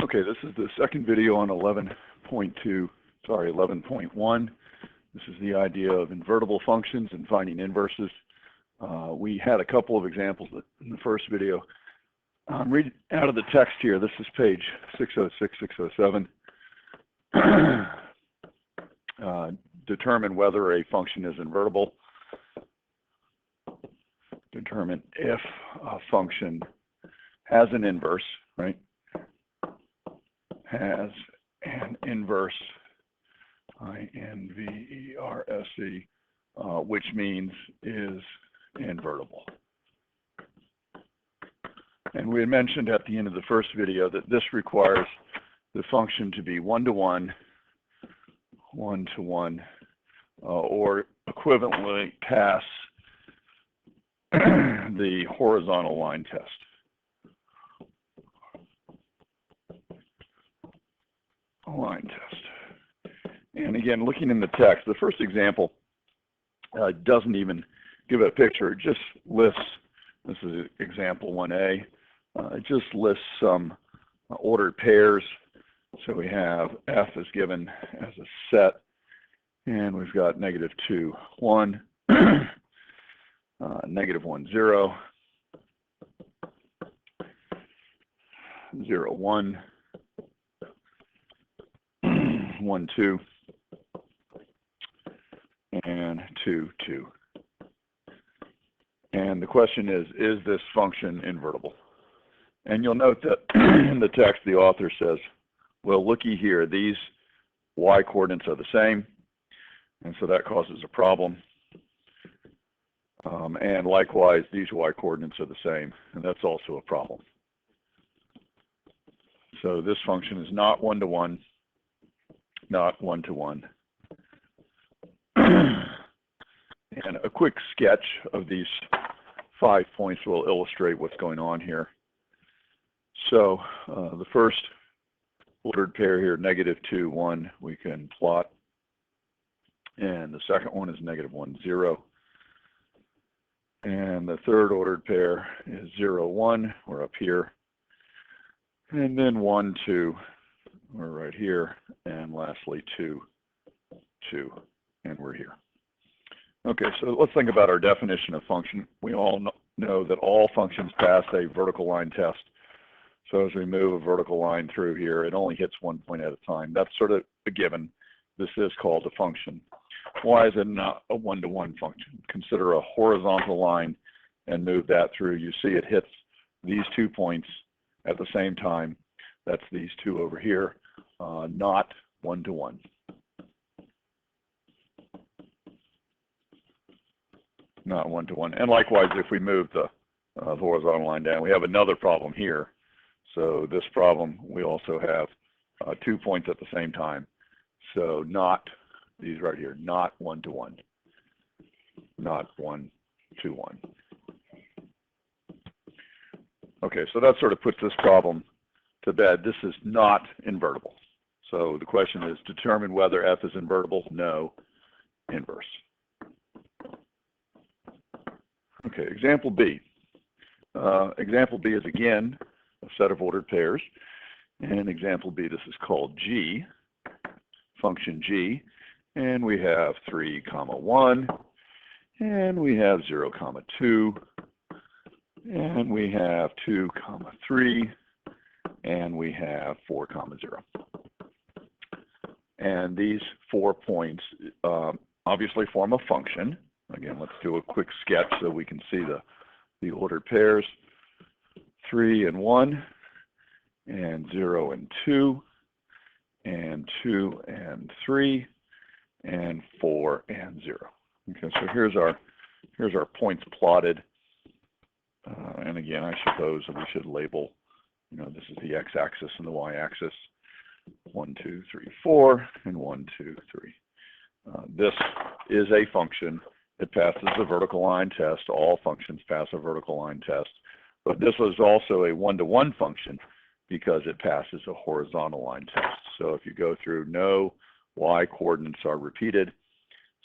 Okay, this is the second video on 11.1. This is the idea of invertible functions and finding inverses. We had a couple of examples in the first video. Read out of the text here. This is page 606, 607. Determine whether a function is invertible. Determine if a function has an inverse, right? Has an inverse, I-N-V-E-R-S-E, which means is invertible. And we had mentioned at the end of the first video that this requires the function to be one-to-one, or equivalently pass the horizontal line test. Line test. And again, looking in the text, the first example doesn't even give a picture. It just lists, this is example 1A, it just lists some ordered pairs. So we have F is given as a set, and we've got -2, 1, -1, 0, 0, 1, 1, 2, and 2, 2. And the question is this function invertible? And you'll note that in the text, the author says, well, looky here, these y coordinates are the same, and so that causes a problem. And likewise, these y coordinates are the same, and that's also a problem. So this function is not one-to-one, not one-to-one. And a quick sketch of these 5 points will illustrate what's going on here. So the first ordered pair here, -2, 1, we can plot. And the second one is -1, 0. And the third ordered pair is 0, 1, we're up here. And then 1, 2, we're right here. And lastly, 2, 2, and we're here. Okay, so let's think about our definition of function. We all know that all functions pass a vertical line test. So as we move a vertical line through here, it only hits one point at a time. That's sort of a given. This is called a function. Why is it not a one-to-one function? Consider a horizontal line and move that through. You see it hits these 2 points at the same time. That's these two over here, not one-to-one. Not one-to-one. And likewise, if we move the horizontal line down, we have another problem here. So this problem, we also have 2 points at the same time. So not these right here, not one-to-one, not one-to-one. Okay, so that sort of puts this problem to bed. This is not invertible. So the question is, determine whether F is invertible. No, inverse. Okay, example B. Example B is again a set of ordered pairs. And example B, this is called G, function G. And we have 3, 1, and we have 0, 2, and we have 2, 3, and we have 4, 0. And these 4 points obviously form a function. Again, let's do a quick sketch so we can see the ordered pairs. 3 and 1, and 0 and 2, and 2 and 3, and 4 and 0. Okay, so here's our points plotted. And again, I suppose we should label, this is the x-axis and the y-axis. 1, 2, 3, 4, and 1, 2, 3. This is a function. It passes the vertical line test. All functions pass a vertical line test. But this was also a one-to-one function because it passes a horizontal line test. So if you go through, no y coordinates are repeated.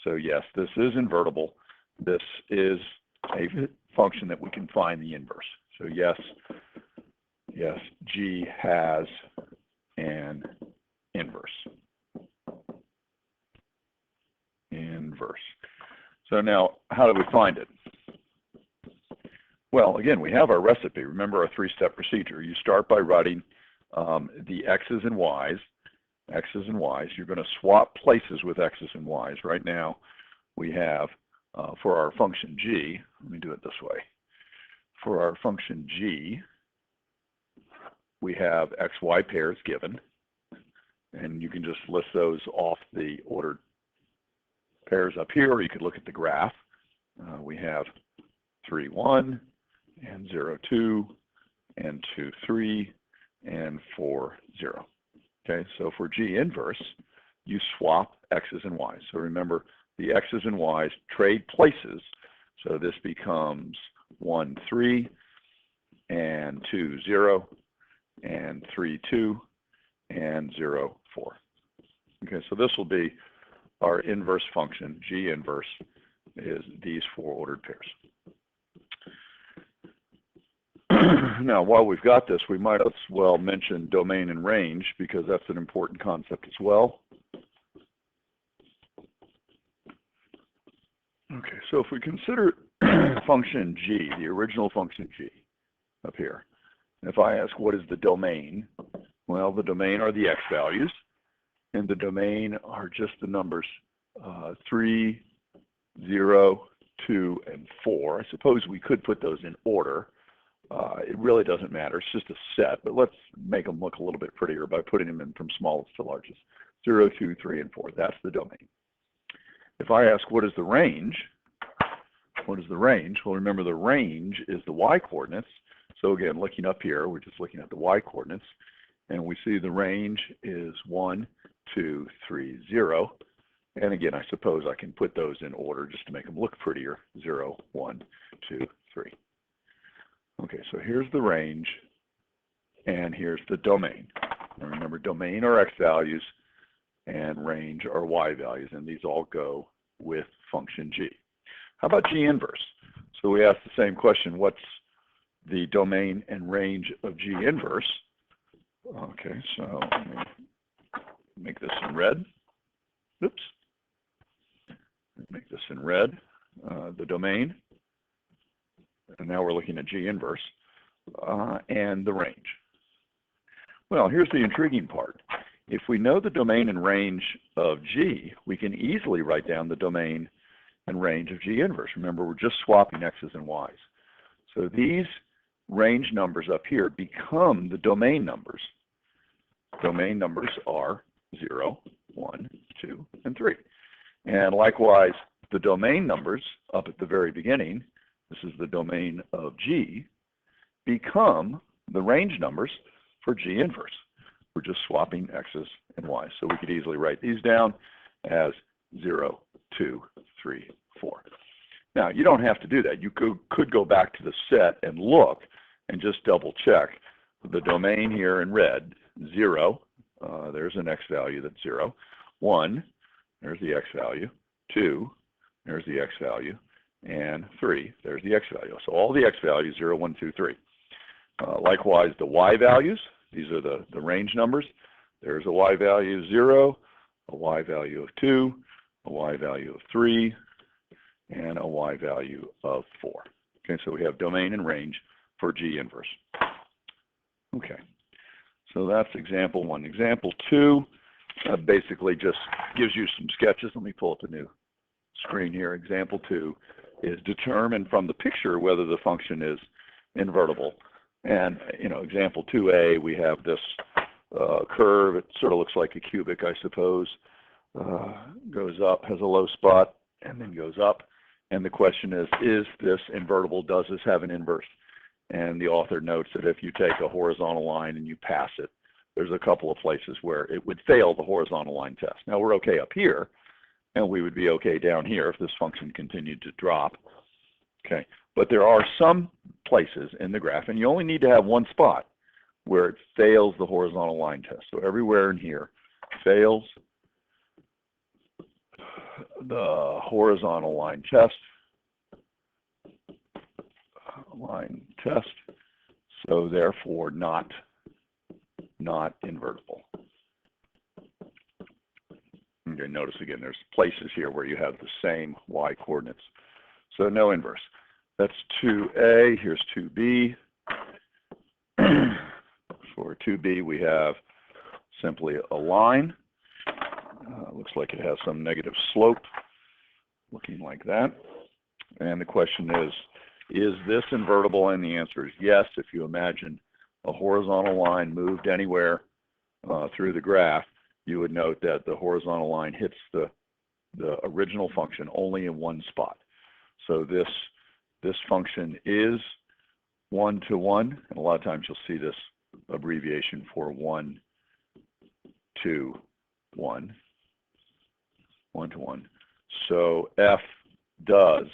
So yes, this is invertible. This is a function that we can find the inverse. So yes, G has inverse. Inverse. So now, how do we find it? Well, again, we have our recipe. Remember our three-step procedure. You start by writing the x's and y's. X's and y's. You're going to swap places with x's and y's. Right now, we have, for our function g, let me do it this way. For our function g, we have xy pairs given. And you can just list those off the ordered pairs up here, or you could look at the graph. We have 3, 1, and 0, 2, and 2, 3, and 4, 0. Okay, so for G inverse, you swap x's and y's. So remember, the x's and y's trade places. So this becomes 1, 3, and 2, 0, and 3, 2, and 0, 4. Okay, so this will be our inverse function. G inverse is these four ordered pairs. Now, while we've got this, we might as well mention domain and range because that's an important concept as well. Okay, so if we consider function g, the original function g up here, if I ask what is the domain, well, the domain are the x values, and the domain are just the numbers 3, 0, 2, and 4. I suppose we could put those in order. It really doesn't matter. It's just a set, but let's make them look a little bit prettier by putting them in from smallest to largest. 0, 2, 3, and 4. That's the domain. If I ask what is the range, what is the range? Well, remember the range is the y-coordinates. So again, looking up here, we're just looking at the y-coordinates, and we see the range is 1, 2, 3, 0. And again, I suppose I can put those in order just to make them look prettier. 0, 1, 2, 3. Okay, so here's the range, and here's the domain. And remember, domain are x values, and range are y values, and these all go with function g. How about g inverse? So we ask the same question, what's the domain and range of g inverse? Okay, so let me make this in red. Oops. Make this in red, the domain. And now we're looking at G inverse and the range. Well, here's the intriguing part. If we know the domain and range of G, we can easily write down the domain and range of G inverse. Remember, we're just swapping x's and y's. So these range numbers up here become the domain numbers. Domain numbers are 0, 1, 2, and 3. And likewise, the domain numbers up at the very beginning, this is the domain of G, become the range numbers for G inverse. We're just swapping x's and y's. So we could easily write these down as 0, 2, 3, 4. Now, you don't have to do that. You could go back to the set and look and just double check the domain here in red, 0, there's an x value that's 0, 1, there's the x value, 2, there's the x value, and 3, there's the x value. So all the x values, 0, 1, 2, 3. Likewise, the y values, these are the range numbers. There's a y value of 0, a y value of 2, a y value of 3, and a y value of 4. Okay, so we have domain and range for G inverse. Okay, so that's example 1. Example 2 basically just gives you some sketches. Let me pull up a new screen here. Example 2 is determine from the picture whether the function is invertible. And, example 2a, we have this curve. It sort of looks like a cubic, I suppose. Goes up, has a low spot, and then goes up. And the question is this invertible? Does this have an inverse? And the author notes that if you take a horizontal line and you pass it, there's a couple of places where it would fail the horizontal line test. Now we're okay up here, and we would be okay down here if this function continued to drop. Okay, but there are some places in the graph, and you only need to have one spot where it fails the horizontal line test. So everywhere in here fails the horizontal line test. So therefore not invertible. you notice again there's places here where you have the same y coordinates. So no inverse. That's 2a, here's 2b. For 2b we have simply a line. Looks like it has some negative slope, looking like that. And the question is this invertible? And the answer is yes. If you imagine a horizontal line moved anywhere through the graph, you would note that the horizontal line hits the original function only in one spot. So this function is 1 to 1, and a lot of times you'll see this abbreviation for 1 to 1, 1 to 1. So F does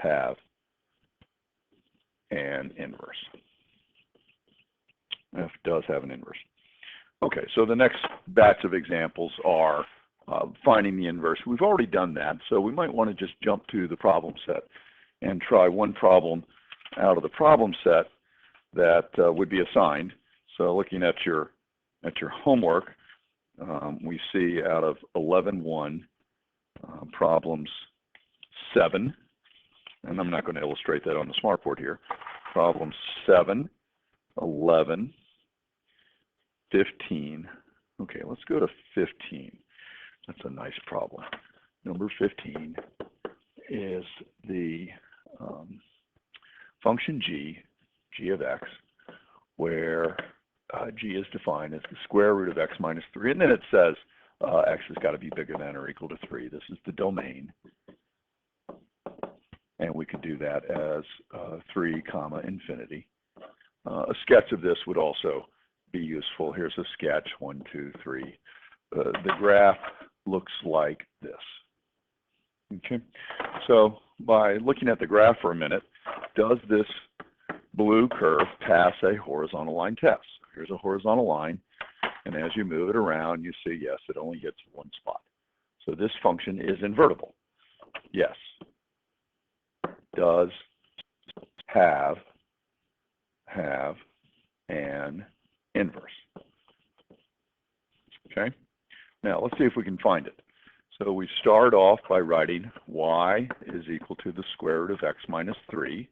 have an inverse. F does have an inverse. Okay, so the next batch of examples are finding the inverse. We've already done that, so we might want to just jump to the problem set and try one problem out of the problem set that would be assigned. So looking at your homework, we see out of 11-1 problems 7, and I'm not going to illustrate that on the smartboard here. Problems 7, 11, 15. Okay, let's go to 15. That's a nice problem. Number 15 is the function g of x, where g is defined as the square root of x minus 3, and then it says x has got to be bigger than or equal to 3. This is the domain, and we could do that as 3 comma infinity. A sketch of this would also be useful. Here's a sketch, 1, 2, 3. The graph looks like this. Okay, so by looking at the graph for a minute, does this blue curve pass a horizontal line test? Here's a horizontal line, and as you move it around, you see, yes, it only hits one spot. So this function is invertible. Yes. Does have an inverse. Okay, now let's see if we can find it. So we start off by writing y is equal to the square root of x minus 3.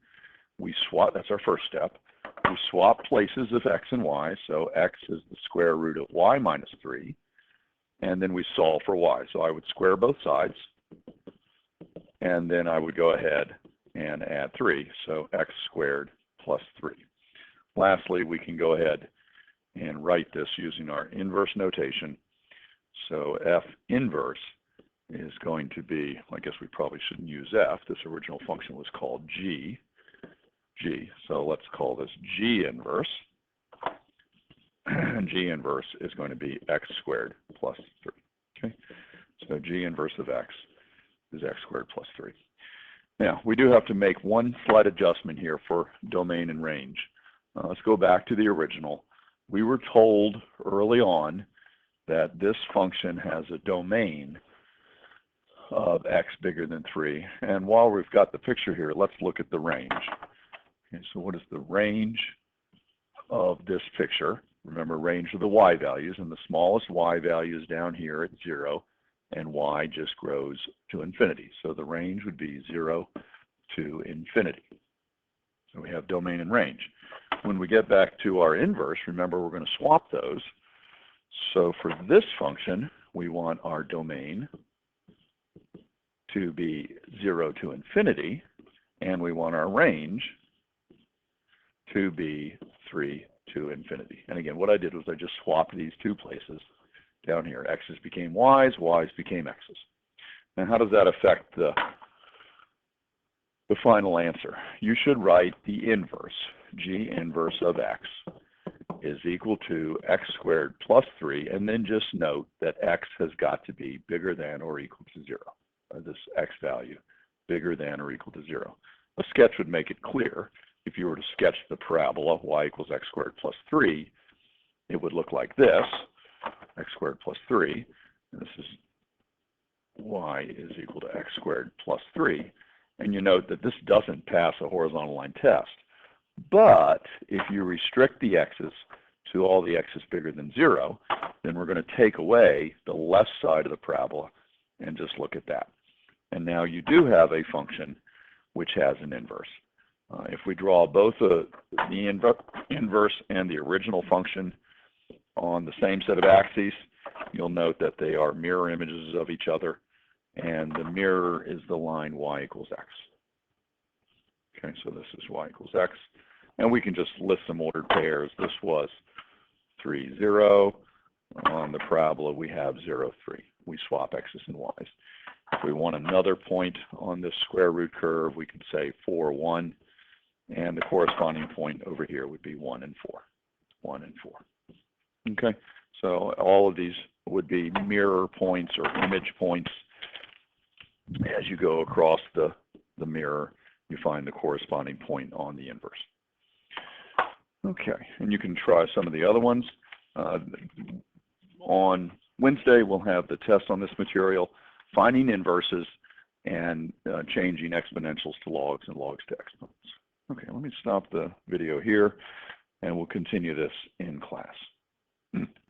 We swap, that's our first step. We swap places of x and y, so x is the square root of y minus 3, and then we solve for y. So I would square both sides, and then I would go ahead and add 3, so x squared plus 3. Lastly, we can go ahead and write this using our inverse notation. So f inverse is going to be, I guess we probably shouldn't use f. This original function was called g. So let's call this g inverse. And g inverse is going to be x squared plus 3. Okay, so g inverse of x is x squared plus 3. Now, we do have to make one slight adjustment here for domain and range. Let's go back to the original. We were told early on that this function has a domain of x bigger than 3. And while we've got the picture here, let's look at the range. Okay, so what is the range of this picture? Remember, range of the y values, and the smallest y value is down here at 0, and y just grows to infinity. So the range would be 0 to infinity. So we have domain and range. When we get back to our inverse, remember we're going to swap those. So for this function, we want our domain to be 0 to infinity, and we want our range to be 3 to infinity. And again, what I did was I just swapped these two places down here. X's became y's, y's became x's. Now, how does that affect the final answer? You should write the inverse. G inverse of x is equal to x squared plus 3, and then just note that x has got to be bigger than or equal to 0. This x value bigger than or equal to 0. A sketch would make it clear. If you were to sketch the parabola y equals x squared plus 3, it would look like this, x squared plus 3. And this is y is equal to x squared plus 3. And you note that this doesn't pass a horizontal line test. But if you restrict the x's to all the x's bigger than 0, then we're going to take away the left side of the parabola and just look at that. And now you do have a function which has an inverse. If we draw both the inverse and the original function on the same set of axes, you'll note that they are mirror images of each other, and the mirror is the line y equals x. Okay, so this is y equals x, and we can just list some ordered pairs. This was 3, 0. On the parabola, we have 0, 3. We swap x's and y's. If we want another point on this square root curve, we could say 4, 1, and the corresponding point over here would be 1 and 4. 1 and 4. Okay, so all of these would be mirror points or image points. As you go across the mirror, you find the corresponding point on the inverse. Okay, and you can try some of the other ones. On Wednesday, we'll have the test on this material, finding inverses and changing exponentials to logs and logs to exponents. Okay, let me stop the video here, and we'll continue this in class.